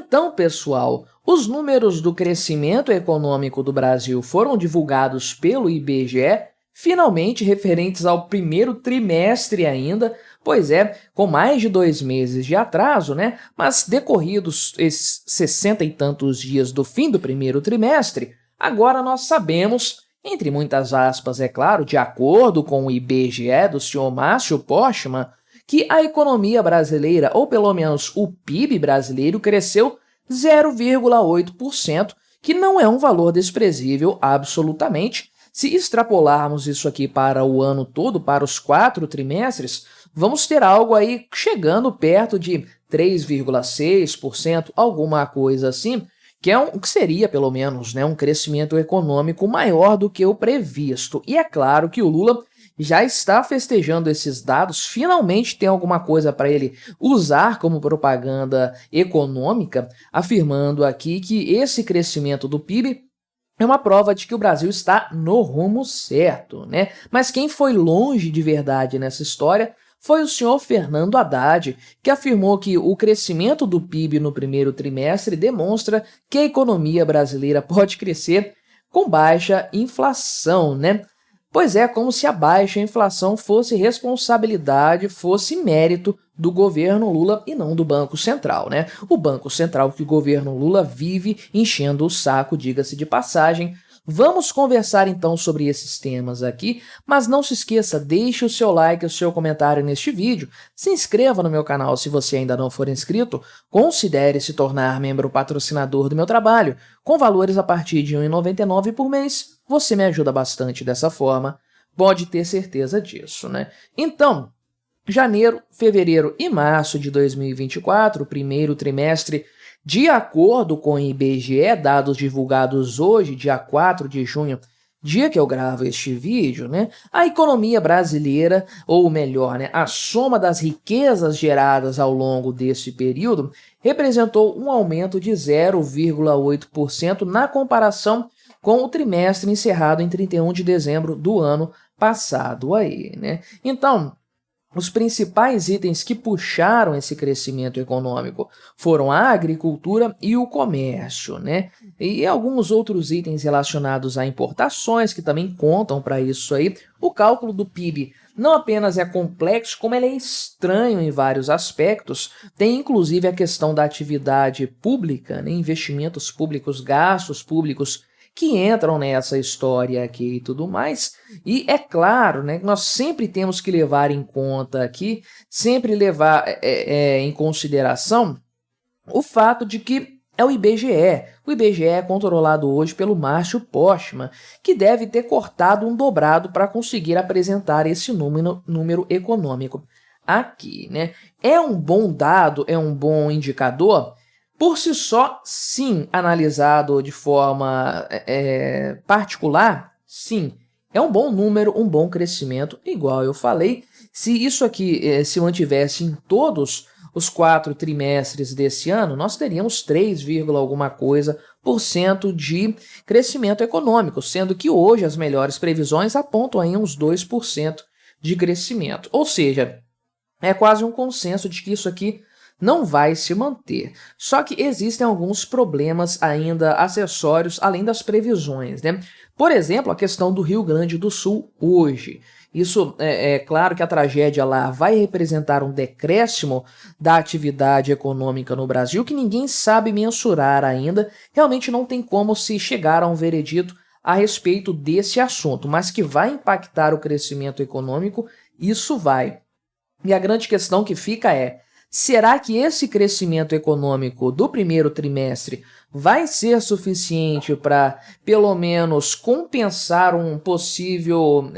Então, pessoal, os números do crescimento econômico do Brasil foram divulgados pelo IBGE, finalmente referentes ao primeiro trimestre ainda, pois é, com mais de 2 meses de atraso, né? Mas decorridos esses 60 e tantos dias do fim do primeiro trimestre, agora nós sabemos, entre muitas aspas, é claro, de acordo com o IBGE do senhor Márcio Postman, que a economia brasileira, ou pelo menos o PIB brasileiro, cresceu 0,8%, que não é um valor desprezível absolutamente. Se extrapolarmos isso aqui para o ano todo, para os 4 trimestres, vamos ter algo aí chegando perto de 3,6%, alguma coisa assim, que seria, pelo menos, né, um crescimento econômico maior do que o previsto. E é claro que o Lula já está festejando esses dados, finalmente tem alguma coisa para ele usar como propaganda econômica, afirmando aqui que esse crescimento do PIB é uma prova de que o Brasil está no rumo certo, né? Mas quem foi longe de verdade nessa história foi o senhor Fernando Haddad, que afirmou que o crescimento do PIB no primeiro trimestre demonstra que a economia brasileira pode crescer com baixa inflação, né? Pois é, como se a baixa inflação fosse responsabilidade, fosse mérito do governo Lula e não do Banco Central, né? O Banco Central que o governo Lula vive enchendo o saco, diga-se de passagem. Vamos conversar então sobre esses temas aqui, mas não se esqueça, deixe o seu like e o seu comentário neste vídeo, se inscreva no meu canal se você ainda não for inscrito, considere se tornar membro patrocinador do meu trabalho, com valores a partir de R$ 1,99 por mês, você me ajuda bastante dessa forma, pode ter certeza disso, né? Então, janeiro, fevereiro e março de 2024, o primeiro trimestre. De acordo com o IBGE, dados divulgados hoje, dia 4 de junho, dia que eu gravo este vídeo, né, a economia brasileira, ou melhor, né, a soma das riquezas geradas ao longo desse período, representou um aumento de 0,8% na comparação com o trimestre encerrado em 31 de dezembro do ano passado aí, né? Então, os principais itens que puxaram esse crescimento econômico foram a agricultura e o comércio, né? E alguns outros itens relacionados a importações que também contam para isso aí. O cálculo do PIB não apenas é complexo, como ele é estranho em vários aspectos. Tem inclusive a questão da atividade pública, né? Investimentos públicos, gastos públicos, que entram nessa história aqui e tudo mais. E é claro, né, que nós sempre temos que levar em conta aqui, sempre levar em consideração o fato de que é o IBGE. O IBGE é controlado hoje pelo Márcio Postman, que deve ter cortado um dobrado para conseguir apresentar esse número econômico aqui, né? É um bom dado, é um bom indicador? Por si só, sim, analisado de forma particular, sim, é um bom número, um bom crescimento, igual eu falei. Se isso aqui se mantivesse em todos os 4 trimestres desse ano, nós teríamos 3, alguma coisa por cento de crescimento econômico, sendo que hoje as melhores previsões apontam aí uns 2% de crescimento. Ou seja, é quase um consenso de que isso aqui não vai se manter. Só que existem alguns problemas ainda acessórios além das previsões, né? Por exemplo, a questão do Rio Grande do Sul hoje. Isso é claro que a tragédia lá vai representar um decréscimo da atividade econômica no Brasil que ninguém sabe mensurar ainda. Realmente não tem como se chegar a um veredito a respeito desse assunto, mas que vai impactar o crescimento econômico, isso vai. E a grande questão que fica é: será que esse crescimento econômico do primeiro trimestre vai ser suficiente para, pelo menos, compensar uma possível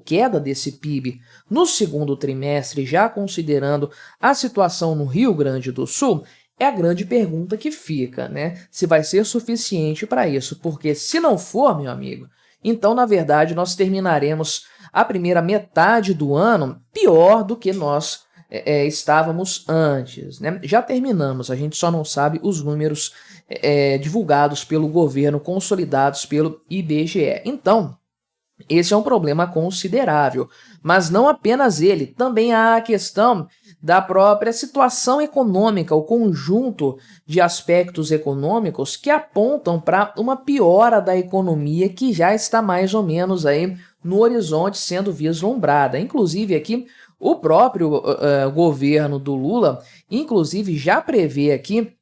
queda desse PIB no segundo trimestre, já considerando a situação no Rio Grande do Sul? É a grande pergunta que fica, né? Se vai ser suficiente para isso, porque se não for, meu amigo, então, na verdade, nós terminaremos a primeira metade do ano pior do que nós estávamos antes, né? Já terminamos, a gente só não sabe os números divulgados pelo governo, consolidados pelo IBGE. Então, Esse é um problema considerável, mas não apenas ele, também há a questão da própria situação econômica, o conjunto de aspectos econômicos que apontam para uma piora da economia que já está mais ou menos aí no horizonte sendo vislumbrada. Inclusive aqui o próprio governo do Lula, inclusive já prevê aqui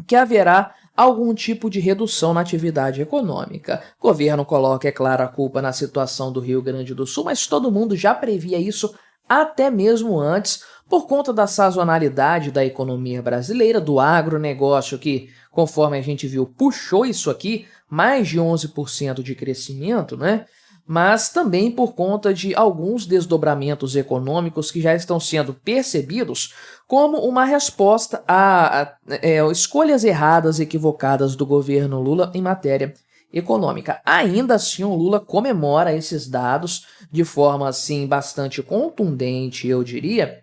que haverá algum tipo de redução na atividade econômica. O governo coloca, é claro, a culpa na situação do Rio Grande do Sul, mas todo mundo já previa isso até mesmo antes, por conta da sazonalidade da economia brasileira, do agronegócio que, conforme a gente viu, puxou isso aqui, mais de 11% de crescimento, né? Mas também por conta de alguns desdobramentos econômicos que já estão sendo percebidos como uma resposta a escolhas erradas e equivocadas do governo Lula em matéria econômica. Ainda assim, o Lula comemora esses dados de forma assim bastante contundente, eu diria,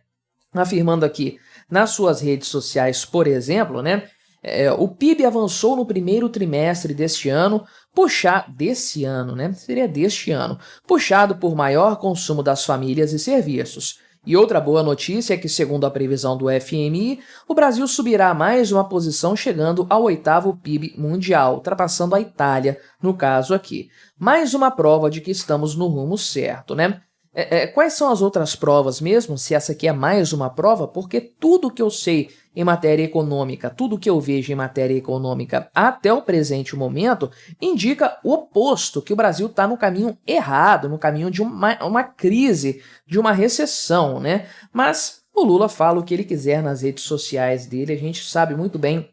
afirmando aqui nas suas redes sociais, por exemplo, né? O PIB avançou no primeiro trimestre deste ano, puxado por maior consumo das famílias e serviços. E outra boa notícia é que, segundo a previsão do FMI, o Brasil subirá mais uma posição, chegando ao 8º PIB mundial, ultrapassando a Itália, no caso aqui. Mais uma prova de que estamos no rumo certo, né? Quais são as outras provas mesmo, se essa aqui é mais uma prova? Porque tudo que eu sei em matéria econômica, tudo que eu vejo em matéria econômica até o presente momento, indica o oposto, que o Brasil está no caminho errado, no caminho de uma crise, de uma recessão, né? Mas o Lula fala o que ele quiser nas redes sociais dele, a gente sabe muito bem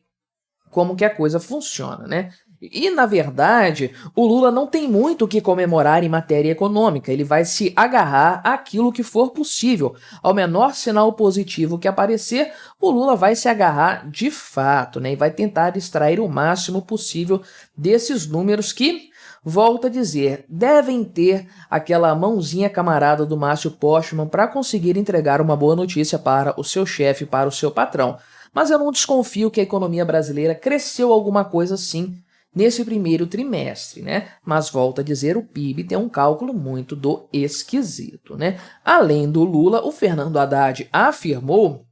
como que a coisa funciona, né? E, na verdade, o Lula não tem muito o que comemorar em matéria econômica, ele vai se agarrar àquilo que for possível. Ao menor sinal positivo que aparecer, o Lula vai se agarrar de fato, né? E vai tentar extrair o máximo possível desses números que, volto a dizer, devem ter aquela mãozinha camarada do Márcio Postman para conseguir entregar uma boa notícia para o seu chefe, para o seu patrão. Mas eu não desconfio que a economia brasileira cresceu alguma coisa assim nesse primeiro trimestre, né? Mas volto a dizer, o PIB tem um cálculo muito do esquisito, né? Além do Lula, o Fernando Haddad afirmou,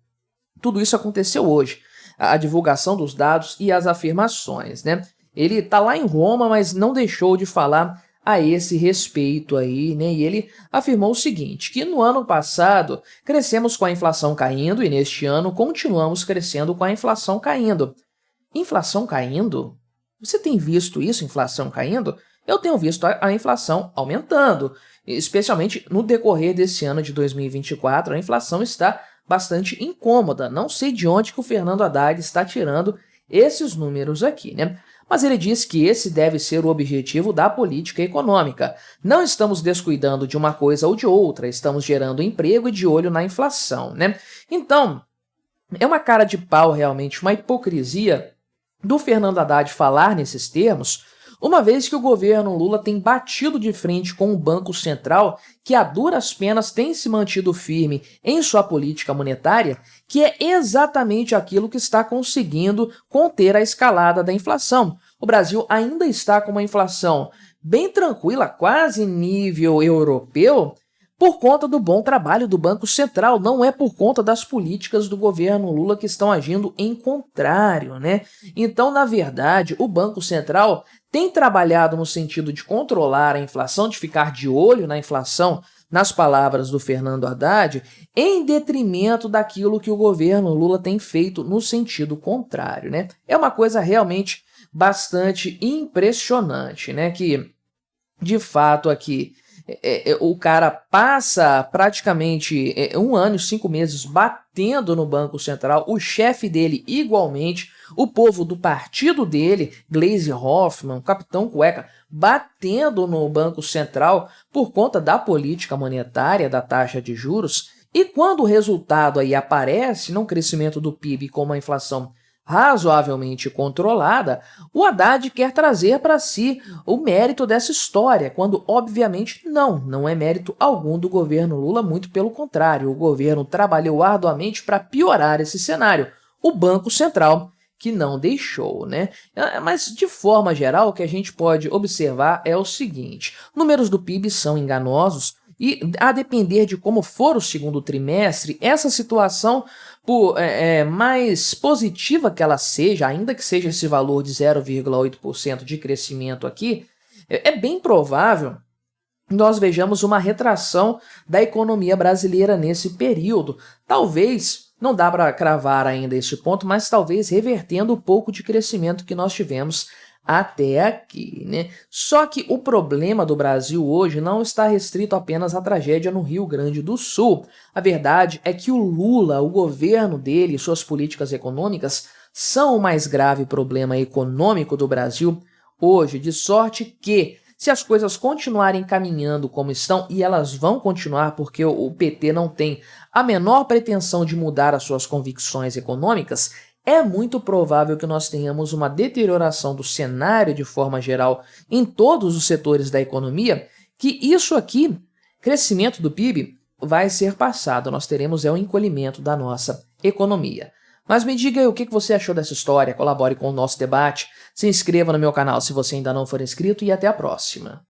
tudo isso aconteceu hoje, a divulgação dos dados e as afirmações, né? Ele tá lá em Roma, mas não deixou de falar a esse respeito aí, né? E ele afirmou o seguinte, que no ano passado crescemos com a inflação caindo e neste ano continuamos crescendo com a inflação caindo. Inflação caindo? Você tem visto isso, inflação caindo? Eu tenho visto a inflação aumentando, especialmente no decorrer desse ano de 2024, a inflação está bastante incômoda. Não sei de onde que o Fernando Haddad está tirando esses números aqui, né? Mas ele diz que esse deve ser o objetivo da política econômica. Não estamos descuidando de uma coisa ou de outra, estamos gerando emprego e de olho na inflação, né? Então, é uma cara de pau realmente, uma hipocrisia do Fernando Haddad falar nesses termos, uma vez que o governo Lula tem batido de frente com o Banco Central, que a duras penas tem se mantido firme em sua política monetária, que é exatamente aquilo que está conseguindo conter a escalada da inflação. O Brasil ainda está com uma inflação bem tranquila, quase nível europeu, por conta do bom trabalho do Banco Central, não é por conta das políticas do governo Lula que estão agindo em contrário, né? Então, na verdade, o Banco Central tem trabalhado no sentido de controlar a inflação, de ficar de olho na inflação, nas palavras do Fernando Haddad, em detrimento daquilo que o governo Lula tem feito no sentido contrário, né? É uma coisa realmente bastante impressionante, né? Que, de fato, aqui o cara passa praticamente 1 ano e 5 meses batendo no Banco Central, o chefe dele igualmente, o povo do partido dele, Gleisi Hoffmann, Capitão Cueca, batendo no Banco Central por conta da política monetária, da taxa de juros, e quando o resultado aí aparece num crescimento do PIB com uma inflação razoavelmente controlada, o Haddad quer trazer para si o mérito dessa história, quando obviamente não é mérito algum do governo Lula, muito pelo contrário, o governo trabalhou arduamente para piorar esse cenário. O Banco Central, que não deixou, né? Mas, de forma geral, o que a gente pode observar é o seguinte: números do PIB são enganosos e, a depender de como for o segundo trimestre, essa situação, por mais positiva que ela seja, ainda que seja esse valor de 0,8% de crescimento aqui, é bem provável nós vejamos uma retração da economia brasileira nesse período. Talvez, não dá para cravar ainda este ponto, mas talvez revertendo o pouco de crescimento que nós tivemos até aqui, né? Só que o problema do Brasil hoje não está restrito apenas à tragédia no Rio Grande do Sul. A verdade é que o Lula, o governo dele e suas políticas econômicas são o mais grave problema econômico do Brasil hoje, de sorte que, se as coisas continuarem caminhando como estão, e elas vão continuar porque o PT não tem a menor pretensão de mudar as suas convicções econômicas, é muito provável que nós tenhamos uma deterioração do cenário de forma geral em todos os setores da economia, que isso aqui, crescimento do PIB, vai ser passado. Nós teremos o encolhimento da nossa economia. Mas me diga aí o que você achou dessa história, colabore com o nosso debate, se inscreva no meu canal se você ainda não for inscrito e até a próxima.